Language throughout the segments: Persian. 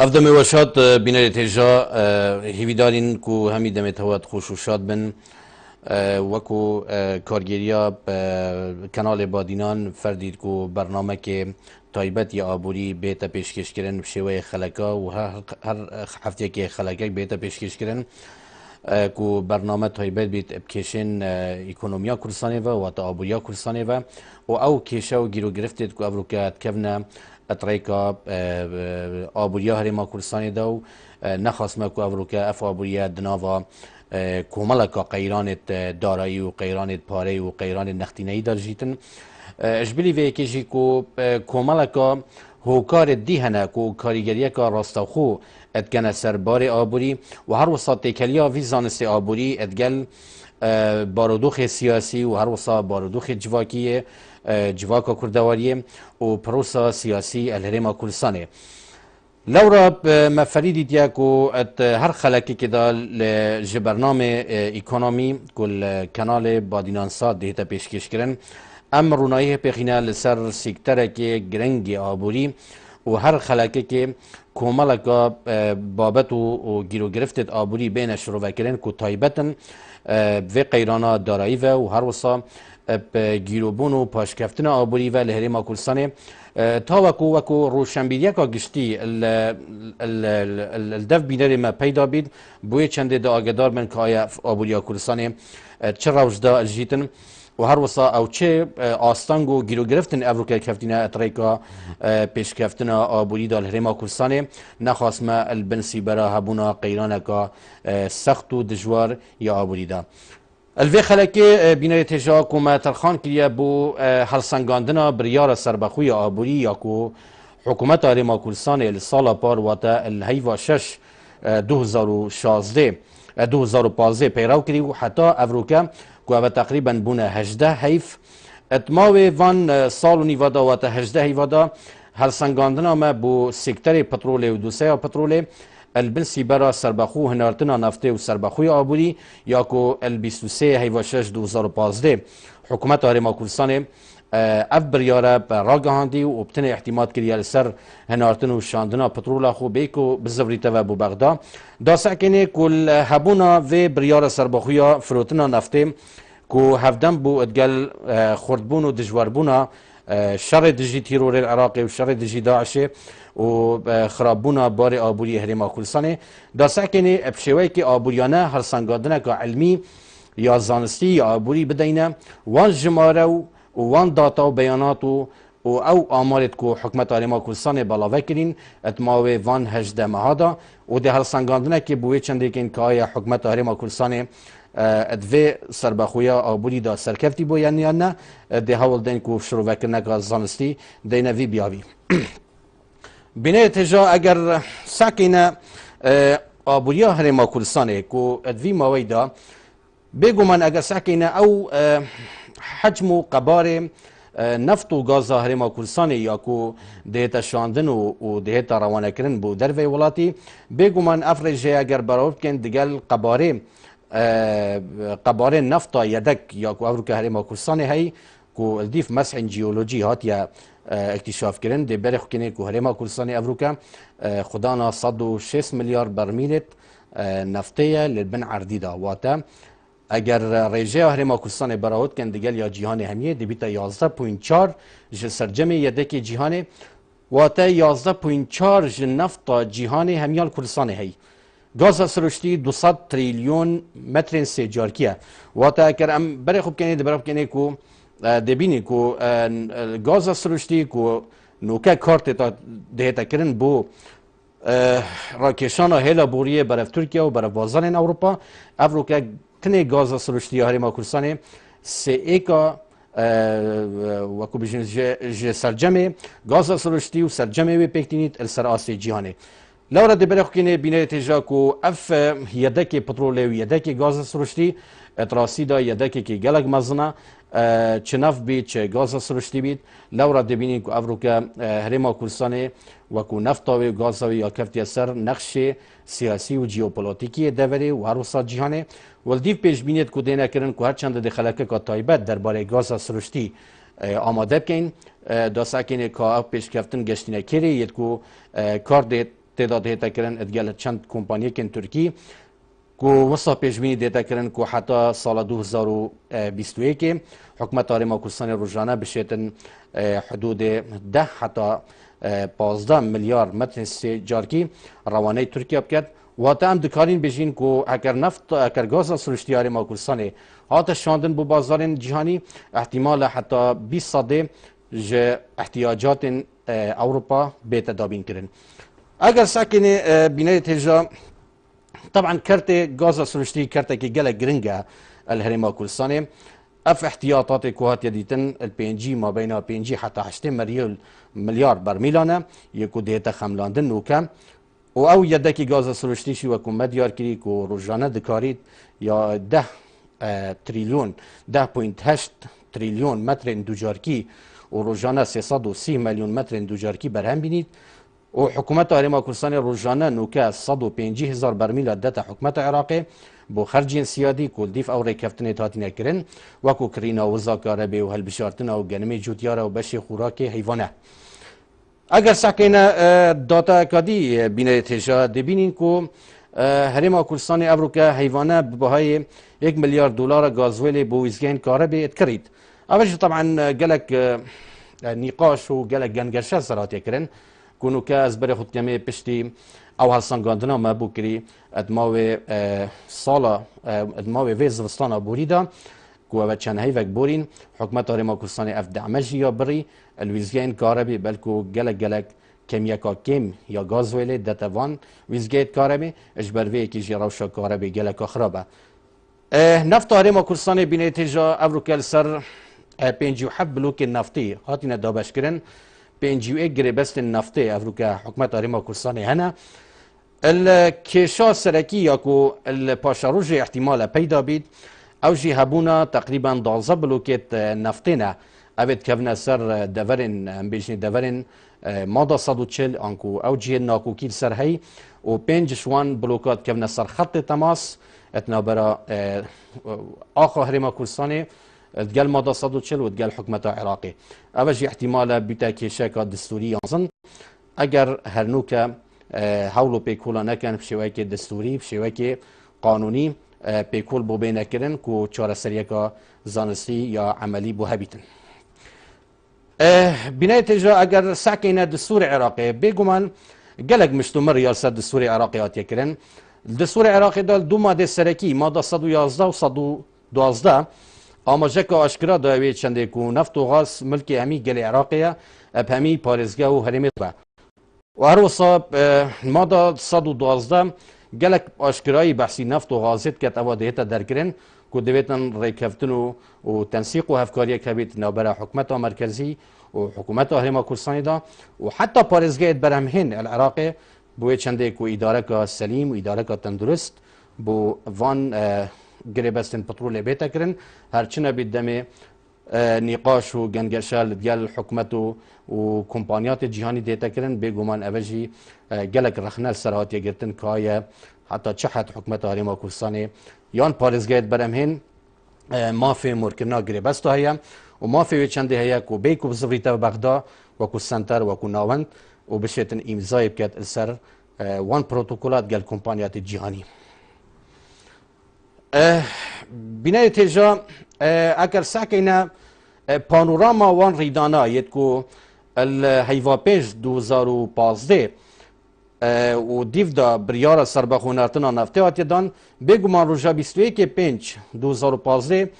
افدم وشات بینر تجا هیویدارین کو همی دمت هوات خوش و شاد بن وکو کارگیریا کانال بادینان فردید کو برنامه که تایبت یا آبوری بیت پیشکش کردن بشوی خلکا و هر هفته که خلکا بیت پیشکش کردن کو برنامه تایبت بیت ابکیشن اکونومیا کورسانه و تا آبوریا کورسانه و او کیشه و گیرو گرفتید کو افروکات کفنا اتریکا آبوریا هرما کورسانی دو نخواست کو افروکا اف آبوریا دناوا کوملکا قیرانت دارایی و قیرانت پاره و قیرانت نختینهی در جیتن اجبلی وی کشی کو کوملکا هوکار دیهنه کو کاریگریه که راستوخو ادگن سربار آبوری و هر وسط تکلیا وی زانست آبوری ادگل بارودوخ سیاسی و هر وسط بارودوخ جواکیه جواکا کردواریه و پروسا سیاسی الهرما کلسانه لورا مفریدی دیا کو هر خلکی که دال جبرنامه اکونومی کل کانال بادینان ساد دیتا پیشکش کرن ام رونایه پیخینه لسر سیکتره که گرنگی آبوری و هر خلکی که کوملکا بابت و گیرو گرفتت آبوری بین شروع کرن کو تایبتن و قیرانا دارایی و هر وصا گیروبون و پاشکفتن آبوری و لهرما کلسانه تا وکو روشنبیدیا که گشتی الدف بینر ما پیدا بید بوی چنده دا آگدار من که آیا آبوریا کلسانه چه روش دا الجیتن و هر وصا او چه آستانگو گیرو گرفتن افروکا کفتین اتریکا پیشکفتن آبوری دا لهرما کلسانه نخواست ما البنسی برا هبونا قیرانه که سخت و دجوار یا آبوری دا الوی خلکی بینای تجا کومه ترخان کریه بو هلسنگاندنا بریار سربخوی آبوری یا کو حکومت آرما کلسان السالا پار واتا الهیوا 6 2015 پیراو کری و حتی افروکا کو او تقریبا بونه 18 حیف اتماوی وان سال و نیوادا واتا 18 حیوادا هلسنگاندنا ما بو سکتر پترول و دوسه پترول البنسی برا سربخو هنارتنا نفته و سربخوی آبوری یا کو ال23 هیوا 6 2015 حکومت آرما کلسان اف بریاره راگهاندی و ابتن احتیمات کریه سر هنارتن و شاندنا پترولا خو بیکو بزوریته و ببغدا دا سکنه کل هبونا و بریاره سربخویا فروتنا نفته کو هفدم بو ادگل خردبون و دجواربونا شر دجی تیرور العراقی و شر دجی داعشه و خرابونا بار آبوری هرما کلسانه دا سکنه ابشوی که آبوریانه هر سنگادنه که علمی یا زانستی یا آبوری بدینه وان جماره و وان داتا و بیانات و او آمارت که حکمت هرما کلسانه بلاوه کرین اتماوی وان 18 مهادا و ده هر سنگادنه که بوی چنده که اینکه آیا حکمت هرما کلسانه ادوی سربخویا آبوری دا سرکفتی بو یعنی نه ده هول دین که شروع وکرنه که زانستی دینه وی بیاوی بینه تجا اگر ساکنه آبوریا هرما کلسانه کو ادوی ماویدا بگو من اگر ساکنه او حجم و قبار نفت و گاز هرما کلسانه یا کو دهتا شاندن و دهتا روانه کرن بو در وی ولاتی بگو من افرجه اگر براوب کن دگل قباره نفتا یدک یا کو افروکا هرما کلسانه هی کو الدیف مسح جیولوژی هات یا اکتشاف کردن ده برخ کنه که هرما کلسان افروکا خدانا 106 میلیارد برمیل نفته لبن عردی دا واتا اگر ریجه هرما کلسان براود کن دیگل یا جهان همیه دی بیتا 11.4 جل سرجمه یدک جهان واتا 11.4 جل نفتا جهان همیال کلسان هی گاز سرشتی 200 تریلیون متر سیجارکیه واتا اگر ام برخ کنه ده برخ کنه که دبینی کو گاز سرشتی کو نوکه کارت تا دهتا کرن بو راکشان هیلا بوریه برف ترکیه و برف بازان اروپا افروکه تنه گاز سرشتی هرما کلسانه سه ایکا وکو بجن سرجمه گاز سرشتی و سرجمه و پیکتینیت السر آسی جیانه لورا ده برخ کنه بینه تجا کو اف یدک پترول و یدک گاز سرشتی اتراسی دا یدکی که گلگ مزنه چه نفت بید چه گاز سرشتی بید لورا دبینین که افروکا هرما کلسانه و که نفتاوی و گازاوی یا کفتی سر نقش سیاسی و جیوپولیتیکی دوره و هر وسط جهانه ولدیف پیش بینید که دینه کرن که هرچند ده خلقه که تایبت درباره گاز سرشتی آماده بکن دا ساکنه که پیش کفتن گشتینه کری ید که کار ده تعداد هیتا کرن ادگل چند کمپانی کن ترکی کو وسا پیشبینی دیتا کرن کو حتی سال 2021 حکومت آریما کردستان روزانه بشیتن حدود 10 حتی 15 میلیارد متر جارکی روانه ترکیه بکد و تا هم دکارین بجین که اگر نفت اگر گاز سرشتی آریما کردستان هات شاندن بو بازار جهانی احتمال حتی 20 صده احتیاجات اوروبا بیت دابین کرن اگر ساکن بینه تجا طبعا كرت غاز سرشتي كرت كي جلا جرينجا الهريما كردستان اف احتياطات كوهات يديتن البي ان جي ما بين بي ان جي حتى 8 مليار برميلانه يكو ديتا خملاندن نوكا او يدكي غاز سرشتي شي وكو مديار كريكو روجانا دكاريت يا 10 تريليون 10.8 تريليون متر اندوجاركي وروجانا 330 مليون متر اندوجاركي برهم بينيت وحكومت آریما کردستان روزانه نوکه 150,000 برمیل داتا حکومت عراقی بو خرجین سیادی کل دیف او ریکفتن تاتی نکرن وکو کرینا و زاکاره و هلبشارتن او گنمی جوتیاره و بشی خوراک حیوانه اگر ساکینا داتا کادی بینه تجا دبینین که هریما کردستان افریقا حیوانه بهای 1 میلیارد دلار گازویل بو ویزگین کاره بیت کرید اوش طبعا گلک نقاش و گلک گنگرشه سرات کرن كونو كاز بري خود كمي بشتي او هالسانغاندنا ما بوكري ادماوي صالة ادماوي في زفستانا بوريدا كو بچان هيفك بورين حكمت آريما كردستان اف دعمجي يا بري الويزجين كاربي بلكو جلك جلك كيميكا كيم يا غازويلي داتافان ويزجيت كاربي اجبر في كي جي روشا كاربي جلك خرابه نفط آريما كردستان بينيتيجا افروكال سر بينجيو حب بلوك النفطي هاتينا دابش كرن بينجيو اجري بس النفطي افروكا حكومت آريما كردستان هنا الكيشا سركي ياكو الباشاروجي احتمال بيدا بيت او جي هبونا تقريبا 12 بلوكيت نفطينا ابد كفنا سر دفرن بيجني دفرن مادا صدو تشل انكو او جي ناكو كيل سر هي و بينج شوان بلوكات كفنا سر خط تماس اتنابرا اخو هريما كردستان تقال مادا صدو تشل وتقال حكومة عراقي او جي احتمال بيتا كيشاكا دستوري ينظن اگر هرنوكا هولو بيكولا نكن بشوية دستوري بشوية قانوني بيكول بو بينا كرن كو چارة سريكا زانستي يا عملي بو هبيتن بناية تجا اگر ساكينا دستور عراقي بيقومان قلق مشتمر يالسا دستور عراقي آتيا كرن الدستور العراقي دال دو ماده سركي ماده 111 و 112 آماجكا اشكرا داوي چنده كو نفط و غاز ملكي همي قل عراقية بهمي بارزگا و هرمي و هر وصاب ماده 112 گلک اشکرایی بحثی نفت و غازت که توادیتا درکرن که دویتن ریکفتن و تنسیق و هفکاری که بیت نوبر حکومت مرکزی و حکومت هرما کردستان دا و حتی پارزگاه برهمهن العراق بوی چنده که اداره که سلیم و اداره که تندرست بو وان گریبستن پترول بیتا کرن هرچنه بید دمه نقاش و گنگرشال دیال حکومت و کمپانیات جهانی دیتا کرن بگومان اوجی گلک رخنال سرات یگرتن که حتی چحت حکومت هرما کردستان یان پارزگاه برمهن مافی مرکنا گریبست هیا و مافی چنده هیا کو بیکو بزفریتا بغدا و کو سنتر و کو ناوند و بشیتن امضای بکت السر وان پروتوکولات گل کمپانیات جهانی بنای تجا اگر ساکینا پانوراما وان ریدانا یدکو الهیوا پیش 2015 و دیو دا بریار سربخونارتنا نفته آتی دان بگو من روژا 21 2015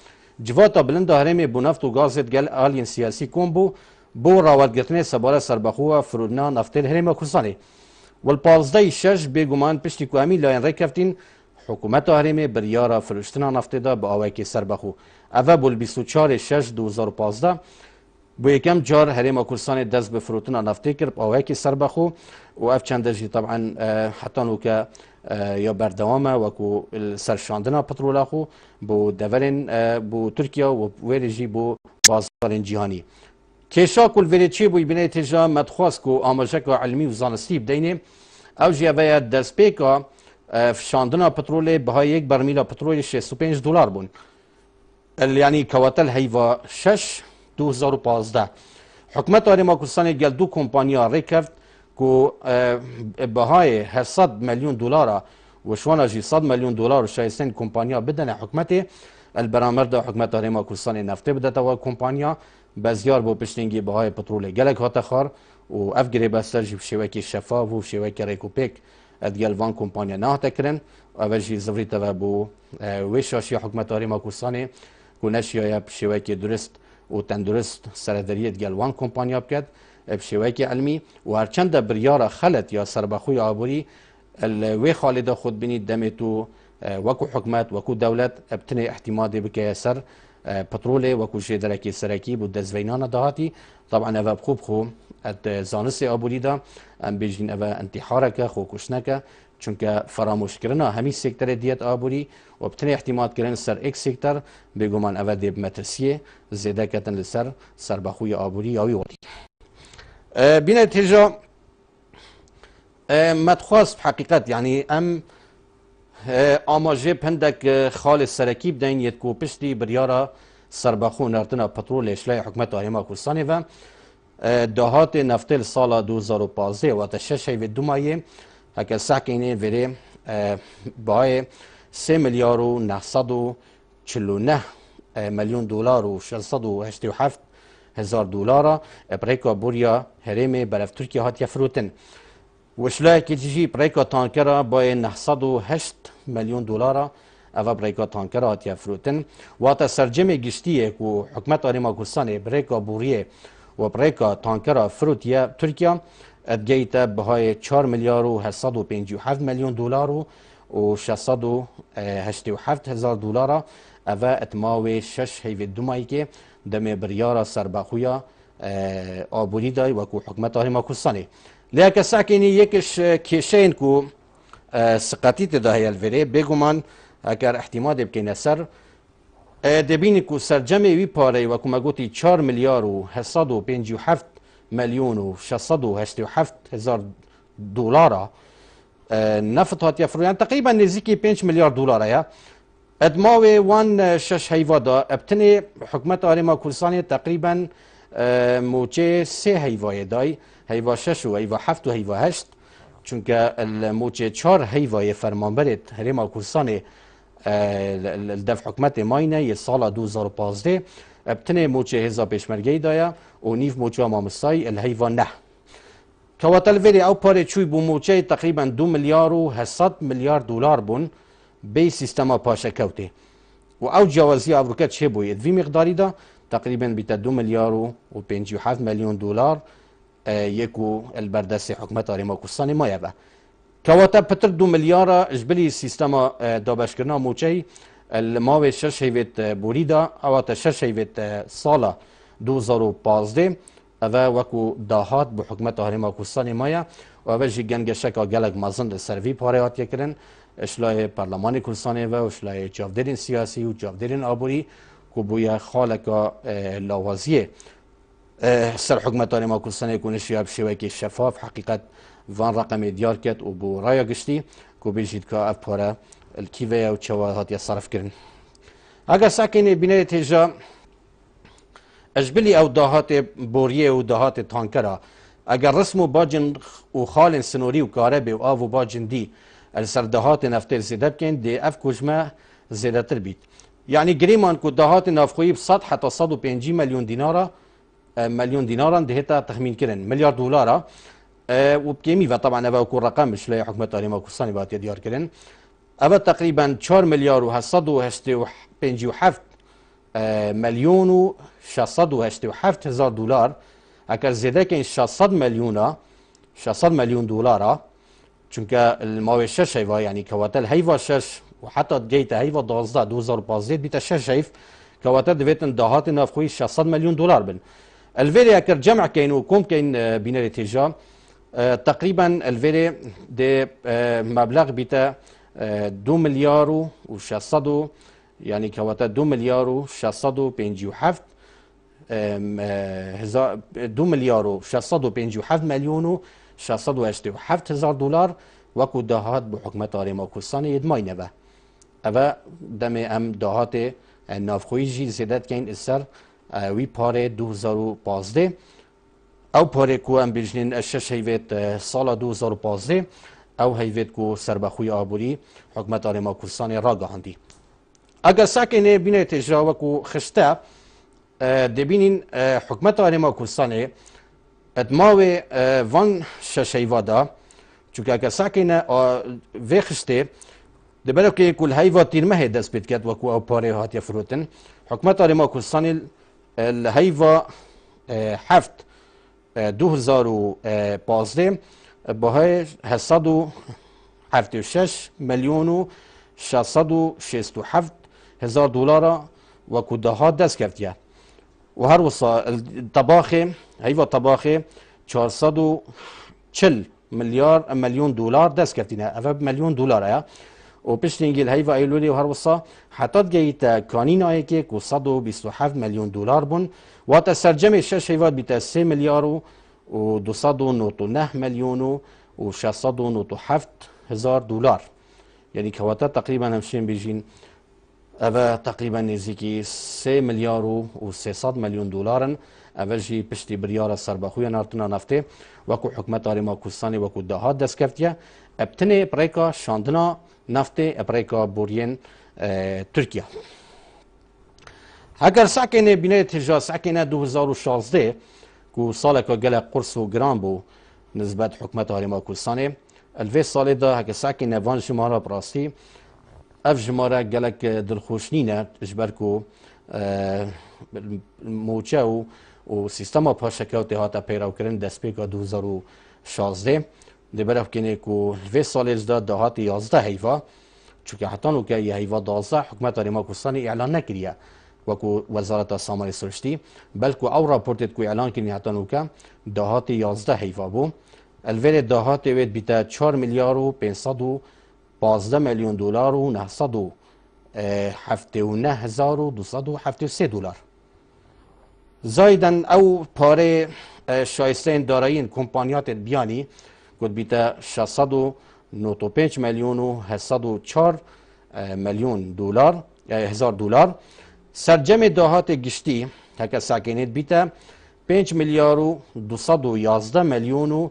جواتا بلند هرمی بو نفت و گازت گل آلین سیاسی کن بو راولگرتن سباره سربخو فرودنا نفته هرمی کردستانی والپازده شش بگو من پشتی که امی لاین ریکفتین حکومت هرمی بریار فرشتنا نفته دا با آوه که سربخو اوه بول 24 6 2015 بو یکم جار هرما کردستان دست به فروتنا نفتی کرد آوه که سربخو و اف چندرجی طبعا حتی نوکا یا بردوامه وکو سرشاندنا پترولا خو بو دورن بو ترکیه و ویرجی بو بازار جهانی کشا کل ویری چی بو بینه تجا مدخواست کو آماجک علمی و زانستی بدینه او جیوه دست پیکا فشاندنا پترول بهای یک برمیل پترول 65 دلار بون يعني كواتل هيفا 6 2015 حكومت هرما كردستان قال دو كومبانيا ريكفت کو بهای 800 میلیون دلار و شوانا جی 100 میلیون دلار شایستن کمپانیا بدن حکومت البرامرد حکومت هریما کوردستان نفته بده تا کمپانیا بزیار بو پشتینگی بهای پترول گلک هات خار و افگری بستر جی شوکی شفاف و شوکی ریکوپیک ادگل وان کمپانیا نه تکرن و جی زوری تا بو ویشاشی حکومت هریما کوردستان کو نشیا شوکی درست و تندرست سردریت گل وان کمپانیا بکد بشوکی علمی و هرچند بریار خلط یا سربخوی آبوری الوی خالد خود بینید دمتو وکو حکومت وکو دولت ابتنی احتمادی بکه سر پترول وکو شدرکی سرکی بود دزوینان دهاتی طبعا اوه بخوب خو ات زانس آبوری دا ام بیجین اوه انتحارک خو کشنک چونکه فراموش کرنا همی سکتر دیت آبوری و ابتنی احتماد کرن سر ایک سکتر بگومان اوه دیب مترسیه زیده کتن لسر سربخوی آبوری یاوی ولی بینه تیجا مدخواست حقیقت یعنی ام آماجه پندک خال سرکی بدین یت کو پشتی بریارا سربخو نرتنا پترول اشلای حکومت هریما کوردستان و دهات نفتل سال 2015 و تشش و دومایه هک ساکنه وره بای 3 میلیارد و 949 میلیون دلار و 687 هزار دلار بريكا بوريا هرمي برف تركيا هات يفروتن وشلا كيجي بريكا تانكرا باي 908 مليون دلار اوا بريكا تانكرا هات يفروتن واتا سرجمي گشتيه كو حكومت هريما کوردستان بريكا بوريه و بريكا تانكرا فروتيا تركيا ادگيتا بهای 4 مليار و 857 مليون دلار و 687 هزار دلار اوا اتماوي 6 هيفي دوماي كي دم بریارا سربخویا آبوری دای و کو حکومت هریما کوردستان لیکن ساکنی یکش کشین کو سقطیت دای الوری بگومان اگر احتمال بکنه سر دبین کو سرجمه وی پاره و کو مگوتی 4 میلیارد و 857 میلیون و 687 هزار دلار نفط هات یفرویان تقریبا نزدیکی 5 میلیارد دلار یا ادماوی وان شش هیوا دا ابتنی حکومت هریما کوردستان تقریبا موچه 3 هیوای دای هیوا 6 و هیوا 7 و هیوا 8 چونکه الموچه 4 هیوای فرمانبرت هریما کوردستان الدف حکومت ماینه ی سال 2015 ابتنی موچه هزا پیشمرگی دایا و نیف موچه مامستای الهیوا نه کواتل ویری او پاره چوی بو موچه تقریبا 2 میلیارد و 800 میلیارد دلار بون بی سیستما پاشکوتی و او جوازی آوروکا چه بوید وی مقداری دا تقریبا بیتا 2 میلیارد و 57 میلیون دلار یکو البردست حکومت هریما کوردستان مایه با کواتا پتر 2 میلیارد اجبلی سیستما دابشکرنا موچه الماوی 6 هیویت بوری دا اواتا 6 هیویت سالا 2015 او وکو داهات بو حکومت هریما کوردستان مایه و او جی گنگشکا گلک مازند سروی پاره هات یکرن اشلای پارلمان کوردستان و اشلای جاودرین سیاسی و جاودرین آبوری که بویا خالکا لاوازیه سر حکومت هریما کوردستان کنشی بشوکی شفاف حقیقت وان رقم دیار کرد و بو رایا گشتی که بیجید که اف پاره الکیوه و چواهات یا صرف کرن اگر ساکنی بینه تیجا اجبلی او دهات بوریه و دهات تانکرا اگر رسم و باجن و خال سنوری و کاربه و آو و باجن دی السردهات نفتل زیده بکن دی اف کجمه زیده تر بید یعنی گریمان که دهات نافخویی 100 حتی 150 میلیون دینارا دهتا تخمین کرن میلیارد دلار و بکیمی و طبعا اوه اکو رقم بشلای حکومت هریما کوردستان باید دیار کرن اوه تقریبا 4 میلیارد و 857 میلیون و 687 هزار دلار اگر زیده که 600 میلیون دلار چونکه الماوی 6 هیوا یعنی کواتل هیوا 6 و حتی گیت هیوا 12 2015 بیت 6 هیف کواتل دویتن دهات نافخوی 600 میلیون دلار بن الویری اگر جمع کین و کم کین بینر تیجا تقریبا الویری ده مبلغ بیت 2 میلیارد و 600 یعنی کواتل 2 میلیارد و 657 2 میلیارد و 657 میلیون و 687 هزار دلار وکو دهات به حکومت هریما کوردستان ادماینه و اوه دم ام دهات نافخویی جی زیدت کن اثر وی پاره 2015 او پاره کو ام بیجنین اشش هیوید سال 2015 او هیوید کو سربخوی آبوری حکومت آرما کردستان را گهاندی. اگر ساکنه بینه تجربه کو خشته دبینین حکومت آرما کردستان ادماوی وان ششیوادا چون اگر ساکنه و خشته دبلو که کل هیوا تیرمه دست بید کرد وکو او پاره هاتی فروتن حکومت آرما کردستان الهیوا هفت 2015 باهای 776 میلیون و 667 هزار دلار و کدها دست کردیه و هر وصا طباخه هیوا طباخه 440 میلیون دلار دست کردینه اوه میلیون دلاره و پشت انگل هیوا ایلولی و هر وصا حتی گیت کانین آیه که 127 میلیون دلار بون و تا سرجم شش هیواد بیت 3 میلیار و 299 میلیون و 697 هزار دلار یعنی که واتا تقریبا همشین بیجین اوه تقریبا نزدیکی 3 میلیار و 300 میلیون دلارن اوه جی پشتی بریار سربخوی نارتنا نفته وکو حکمت آرما کردستان وکو دهات دست کفتیه ابتنه پریکا شاندنا نفته اپریکا بورین ترکیه اگر ساکنه بینه تجا ساکنه 2016 کو سال که گل قرص و گرام بو نسبت حکمت آرما کردستان الوی سال دا اگر ساکنه وان جماره براستی اف جماره گلک دلخوشنینه اجبر کو موچه و سیستما پاشکاوتی هاتا پیراو کرن دست پیکا 2016 دبرف کنه کو الوی سال دا دهات 11 هیوا چونکه حتی نو که یه هیوا 12 حکمت آرما کردستان اعلان نکریه وکو وزارت سامانه سرشتی بلکو او راپورتت کو اعلان کنی حتی نو که دهات 11 هیوا بو الویل دهات وید بیتا 4 میلیار و 515 میلیون دلار و 979 هزار و 273 دلار زایدن او پاره شایستین دارایین کمپانیات بیانی کد بیتا 695 میلیون و 804 میلیون دلار هزار دلار سرجم دهات گشتی که ساکنید بیتا 5 میلیار و 211 میلیون و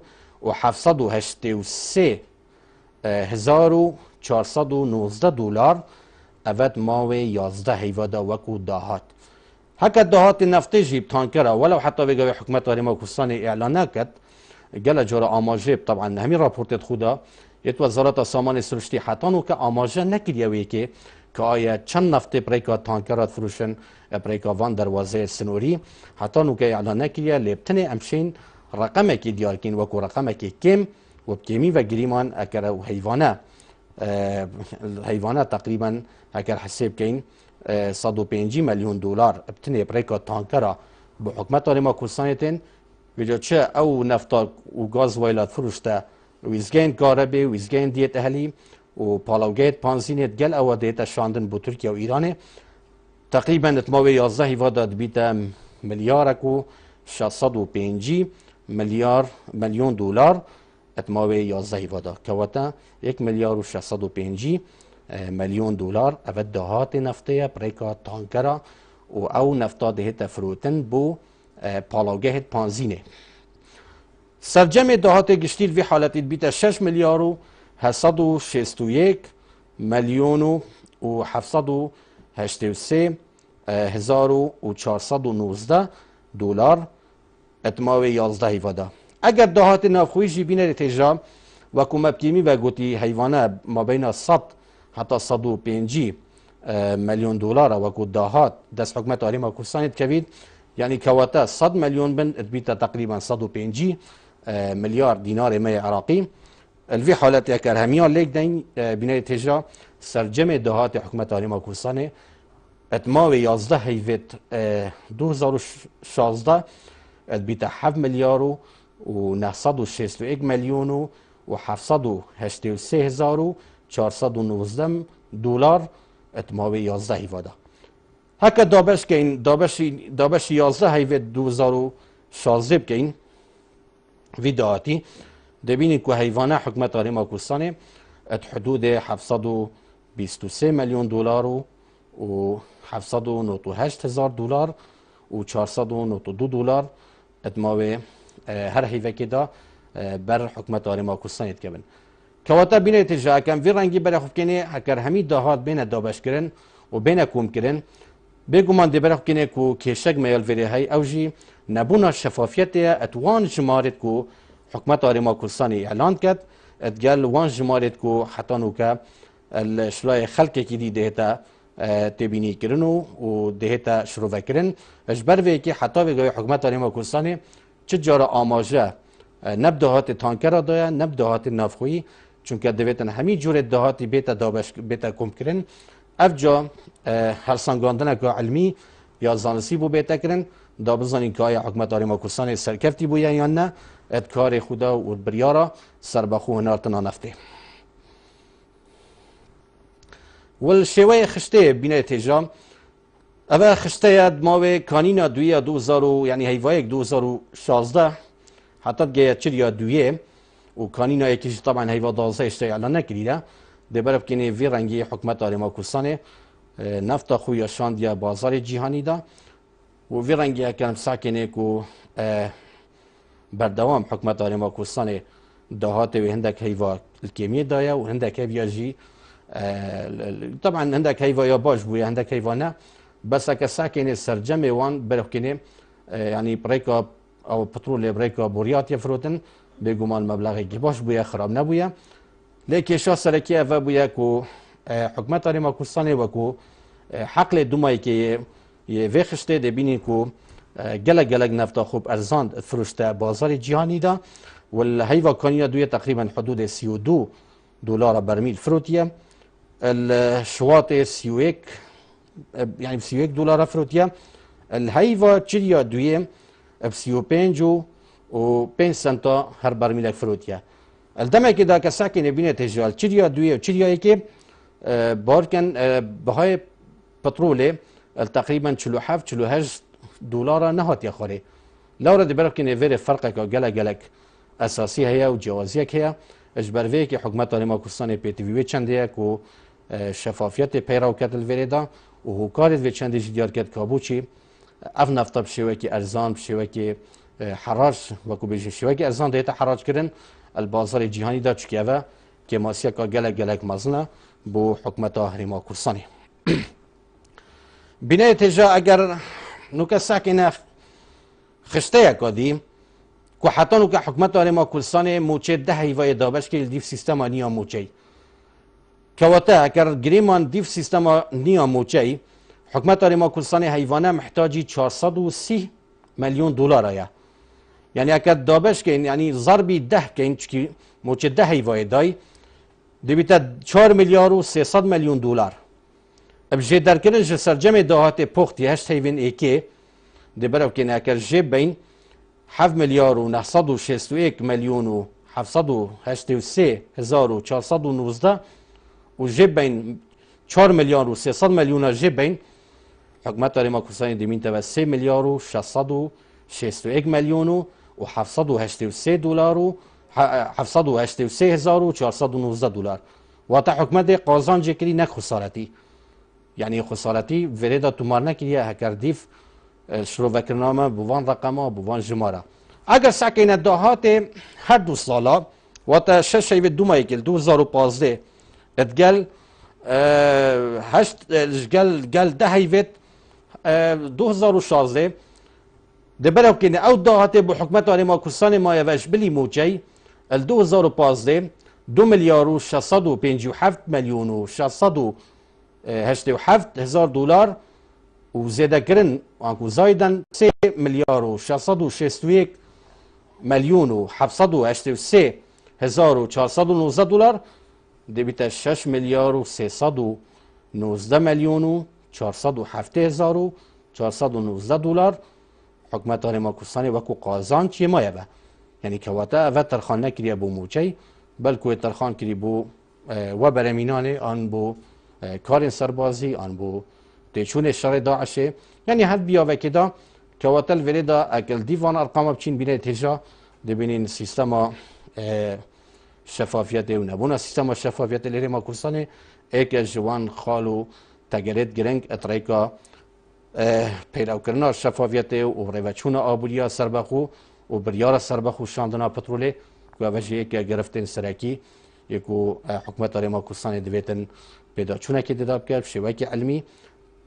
783 هزار و 419 دلار اوت ماوی 11 هیوادا وکو دهات هکا دهات نفتی جیب تانکره ولو حتی بگوی حکمت آرما کردستان اعلان نکد گل جور آماجه طبعا همین راپورتت خودا یت وزارت سامان سرشتی حتی نو که آماجه نکریوی که آیا چند نفتی پریکا تانکرات فروشن پریکا وان دروازه سنوری حتی نو که اعلان نکریه لیبتنه امشین رقمه که دیار کن وکو رقمه که کم و بکیمی و گریمان اکر و حیوانه تقریبا اکر حساب کن 105 میلیون دلار ابتنه پریکا تانکرا به حکمت آرما کردستان ویجا چه او نفتا و گاز ویلات فروشته ویزگین کاربه ویزگین دیت اهلی و پالاوگیت پانزینت گل او دیتا شاندن بو ترکیه و ایرانه تقریبا اتماوی 11 هیوادا بیتا میلیارکو 605 میلیون دلار اتماوی 11 هیوادا که واتا 1 میلیار و 605 میلیون دلار اود دهات نفته پریکا تانکرا و او نفتا دهت فروتن بو پالاوگیت پانزینه سرجم دهات گشتیل وی حالتی بیتا 6 میلیار و 761 میلیون و 783 هزار و 419 دلار اتماوی 11 هیوادا اگر دهات نافخوی جی بینه تجرام وکو مبکیمی و گوتی حیوانه ما بین 100 حتی 105 میلیون دلار وکو دهات دست حکمت آرما کردستان کوید یعنی کواتا 100 میلیون بن بیتا تقریبا 105 میلیار دینار می عراقی الوی حالت اکر همیان لیک دین بینه تجرا سرجم دهات حکمت آرما کردستان اتماوی 11 هیوید 2016 بیتا 7 میلیار و 961 میلیون و 783 هزار و 419 دلار اتماوی 11 هیوادا هکا دابش که این دابش 11 هیوید 2016 که این ویداتی دبینی که حیوانه حکمت آرما کردستان ات حدود 723 میلیون دلار و 798 هزار دلار و 492 دلار اتماوی هر هیوه که دا بر حکومت آرما کردستان کبن کواتا بینه تجا کم وی رنگی برای خوب کنه هکر همی دهات بین دابش کرن و بین کوم کرن بگمان دی برای خوب کنه کو کشک میال وری های اوجی نبونا شفافیت اتوان جمارت کو حکومت آرما کردستان اعلان کرد اتقال وان جمارت کو حتی نوکا الشلای خلق کی دی دهتا تبینی کرنو و دهتا شروع کرن اجبر وی که حتی بگوی حکومت آرما کردستان چه جارا آماجه نبدهات تانکر دایا نبدهات نافخویی چون که دویتن همی جور دهاتی بیتا کم کرن افجا هرسانگاندن که علمی یا زانسی بو بیتا کرن دا بزنین که آیا حکومت آرما کردستان سرکفتی بویا یا نه ادکار خدا و بریارا سربخو هنارتنا نفته والشوی خشته بینه تجام اوه خشته ماوی کانینا دویه 2000 یعنی هیوایک 2016 حتی گه چریا دویه و کانینا یکیش طبعا هیوا 12 اشته اعلان نکریده ده برف کنه وی رنگی حکومت آرما کردستان نفتا خویا شاندیا بازار جهانی دا و وی رنگی کنم ساکنه کو بردوام حکومت آرما کردستان دهات و هندک هیوا الکیمیه دایا و هندک هیوا جی طبعا هندك هيفا يا باش بويا هندك هيفا نه بس اك ساكن سرجم وان بركني يعني بريكا او بترول بريكا بوريات يفروتن بيقومان مبلغ باش بويا خراب نبويا لكن شو سركي افا بويا كو حكومت آرما کردستان وكو حقل دوماي كي يفخشته دي بيني كو جلق نفتا خوب ارزان فروشته بازار جهاني دا والهيفا كانيا دوية تقريبا حدود 32 دولار برميل فروتيه الشواطئ سيويك يعني بسيويك دولار فروتيا الهيفا تشيريا دويم بسيو بينجو و 5 سنتا هر برميلك فروتيا الدمه كده كساكن بينه تجال تشيريا دويه تشيريا يكي باركن بهاي بترولي تقريبا 47 دولار نهات يا خوري لورا دي بركن فيري فرقك جلك اساسي هي وجوازيك هي اجبر وی که حکومت آرما کردستان پیتوی چنده کو شفافیت پیرو کتل وریدا و هوکارت و چنده دیار کت کابو چی اف نفتا بشوه که ارزان بشوه که حراج وکو بیش شوه که ارزان دیتا حراج کردن البازار جهانی دا چکیه و که ماسیه که گلک مزنه بو حکومت آرما کردستان بینه تجا اگر نوکه ساکنه خشته کدیم که حتی که حکومت آرما کردستان موچه ده هیوای دابش که دیف سیستم نیا موچه که وقتا اگر گریمان دیف سیستم نیا موچه حکومت آرما کردستان هیوانه محتاجی 430 میلیون دلار آیا یعنی اگر دابش که یعنی ضربی ده که این چکی موچه ده هیوای دای دیبیتا 4 میلیارد و 300 میلیون دلار ابجه در کنن جه سرجم دهات پختی هشت هیوین ایکی دی برو که اگر جه بین 7 میلیارد و 961 میلیون و 783 هزار و 419 و جه بین 4 میلیارد و 300 میلیون جه بین حکومت آرما کردستان دیمین تا 3 میلیارد و 661 میلیون و 783 دلار و 783 هزار و 419 دلار و تا حکومت قازان جکری نه خسارتی یعنی خسارتی وردا تومار نکریه هکردیف شروع وکرنامه بوان رقمه بوان جماره اگر ساکن دهات هر 2 ساله و تا 6 شیوه دو مایکل 2015 اتگل گل ده هیوت 2016 دبرو کنه او دهات بو حکمت آرما کردستان ما یوش بلی موچه ال 2015 2 میلیارد و 657 میلیون و 687 هزار دلار و زیاده کرن وانکو زایدن 3 میلیارد و 661 میلیون و 783 هزار و 419 دلار دیبیت 6 میلیارد و 319 میلیون و 407 هزار و 419 دلار حکومت آرما کردستان وکو قازان چیه مایه با یعنی که واتا و ترخان نکریه بو موچه بلکو ترخان کری بو و برمینانه آن بو کار سربازی آن بو تیچون شر داعشه یعنی حد بیا وکدا که واتا الوریدا اکل دیوان ارقام بچین بینه تجا دبینین سیستما شفافیت و نبونا سیستما شفافیت الارما کردستان ایک جوان خالو تگرید گرنگ اتریکا پیدا کردن شفافیت و روچون آبولیا سربخو و بریار سربخ و شاندنا پتروله و وجه یک گرفتن سرکی یکو حکومت آریما کردستان دویتن پیدا چونه که دیداب کرد شوکی علمی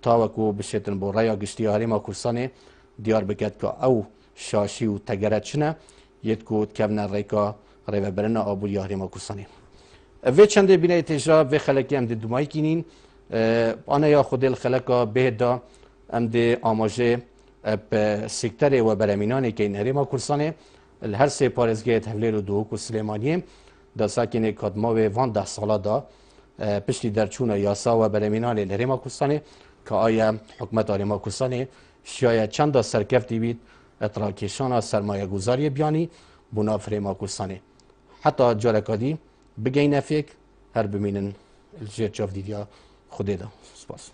تا وکو بشتن با رای گشتی آریما کردستان دیار بکرد که او شاشی و تگرت چنه یت کو کبن ریکا ریو برنا آبوری آریما کردستان و چنده بینه تجربه و خلکی هم دومای کینین آنها یا خود الخلقا بهدا ام ده آماجه به سکتر و برامینانی که این هریما کردستان هر سه پارزگاه تحویل و دوک و سلیمانیه دا ساکن کدما و وان 10 ساله دا پشتی درچون یاسا و برامینان هریما کردستان که آیا حکومت هریما کردستان شاید چند سرکفتی بید اتراکیشان سرمایه گذاری بیانی بناف هریما کردستان حتی جارکادی بگین فکر هر بمینن الجیر چاف دیدیا خودی دا سپاس